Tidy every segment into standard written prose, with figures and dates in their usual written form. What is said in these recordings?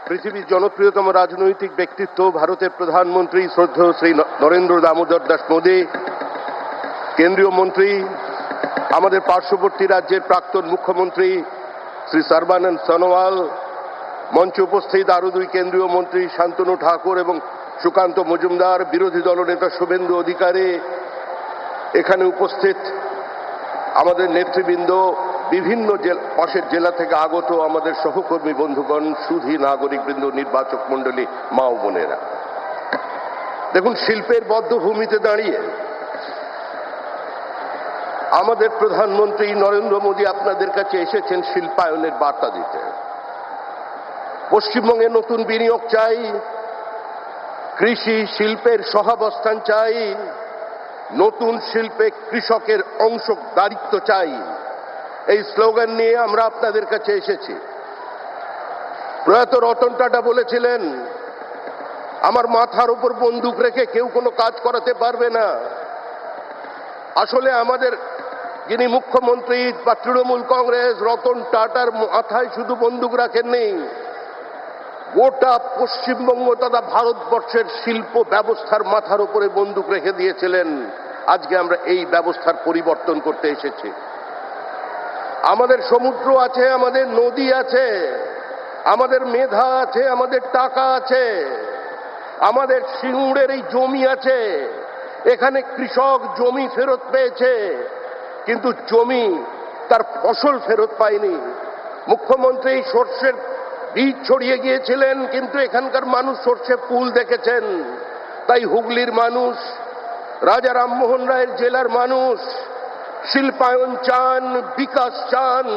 পৃথিবীর জনপ্রিয়তম রাজনৈতিক ব্যক্তিত্ব ভারতের প্রধানমন্ত্রী শ্রদ্ধেয় শ্রী নরেন্দ্র দামোদর দাস মোদী, কেন্দ্রীয় মন্ত্রী, আমাদের পার্শ্ববর্তী রাজ্যের প্রাক্তন মুখ্যমন্ত্রী শ্রী সর্বানন্দ সোনোয়াল, মঞ্চে উপস্থিত আরো দুই কেন্দ্রীয় মন্ত্রী শান্তনু ঠাকুর এবং সুকান্ত মজুমদার, বিরোধী দলনেতা শুভেন্দু অধিকারী, এখানে উপস্থিত আমাদের নেতৃবৃন্দ, বিভিন্ন পাশের জেলা থেকে আগত আমাদের সহকর্মী বন্ধুগণ, সুধী নাগরিকবৃন্দ, নির্বাচক মণ্ডলী, মা ও বোনেরা, দেখুন, শিল্পের বদ্ধভূমিতে দাঁড়িয়ে আমাদের প্রধানমন্ত্রী নরেন্দ্র মোদী আপনাদের কাছে এসেছেন শিল্পায়নের বার্তা দিতে। পশ্চিমবঙ্গে নতুন বিনিয়োগ চাই, কৃষি শিল্পের সহাবস্থান চাই, নতুন শিল্পে কৃষকের অংশদারিত্ব চাই, এই স্লোগান নিয়ে আমরা আপনাদের কাছে এসেছি। প্রয়াত রতন টাটা বলেছিলেন, আমার মাথার উপর বন্দুক রেখে কেউ কোনো কাজ করাতে পারবে না। আসলে আমাদের যিনি মুখ্যমন্ত্রী বা তৃণমূল কংগ্রেস, রতন টাটার মাথায় শুধু বন্দুক রাখেননি, গোটা পশ্চিমবঙ্গ তথা ভারতবর্ষের শিল্প ব্যবস্থার মাথার উপরে বন্দুক রেখে দিয়েছিলেন। আজকে আমরা এই ব্যবস্থার পরিবর্তন করতে এসেছি। আমাদের সমুদ্র আছে, আমাদের নদী আছে, আমাদের মেধা আছে, আমাদের টাকা আছে, আমাদের সিঙ্গুরের এই জমি আছে। এখানে কৃষক জমি ফেরত পেয়েছে, কিন্তু জমি তার ফসল ফেরত পায়নি। মুখ্যমন্ত্রী সর্ষের বীজ ছড়িয়ে গিয়েছিলেন, কিন্তু এখানকার মানুষ সর্ষে ফুল দেখেছেন। তাই হুগলির মানুষ, রাজা রামমোহন রায়ের জেলার মানুষ শিল্পায়ন চান, বিকাশ চান,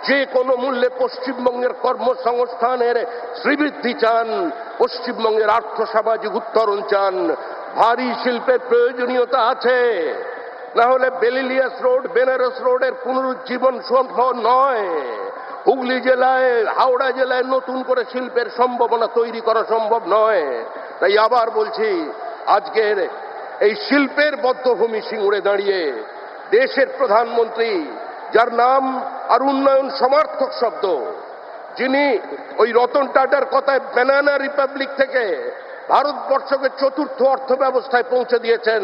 যে কোনো মূল্যে পশ্চিমবঙ্গের কর্মসংস্থানের শ্রীবৃদ্ধি চান, পশ্চিমবঙ্গের আর্থসামাজিক উত্তরণ চান। ভারী শিল্পের প্রয়োজনীয়তা আছে, না হলে বেলিলিয়াস রোড, বেনারস রোডের পুনরুজ্জীবন সম্ভব নয়। হুগলি জেলায়, হাওড়া জেলায় নতুন করে শিল্পের সম্ভাবনা তৈরি করা সম্ভব নয়। তাই আবার বলছি, আজকের এই শিল্পের বদ্ধভূমি সিঙ্গুরে দাঁড়িয়ে দেশের প্রধানমন্ত্রী, যার নাম আর উন্নয়ন সমার্থক শব্দ, যিনি ওই রতন টাটার কথায় ব্যানানা রিপাবলিক থেকে ভারতবর্ষকে চতুর্থ অর্থ ব্যবস্থায় পৌঁছে দিয়েছেন,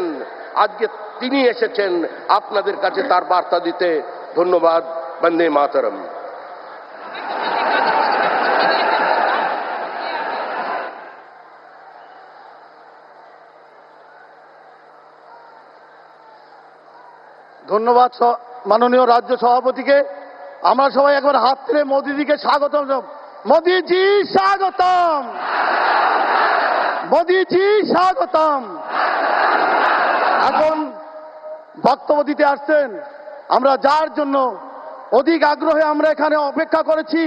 আজকে তিনি এসেছেন আপনাদের কাছে তার বার্তা দিতে। ধন্যবাদ। বন্দে মাতরম। ধন্যবাদ মাননীয় রাজ্য সভাপতিকে। আমরা সবাই একবার হাত তুলে মোদিজিকে স্বাগতম। মোদিজি স্বাগতম, মোদিজি স্বাগতম। এখন বক্তব্য দিতে আসছেন, আমরা যার জন্য অধিক আগ্রহে আমরা এখানে অপেক্ষা করেছি,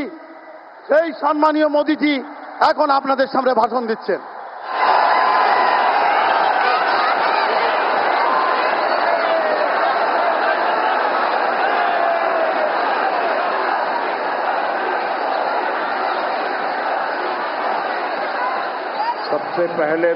সেই সম্মানীয় মোদিজি এখন আপনাদের সামনে ভাষণ দিচ্ছেন। सबसे पहले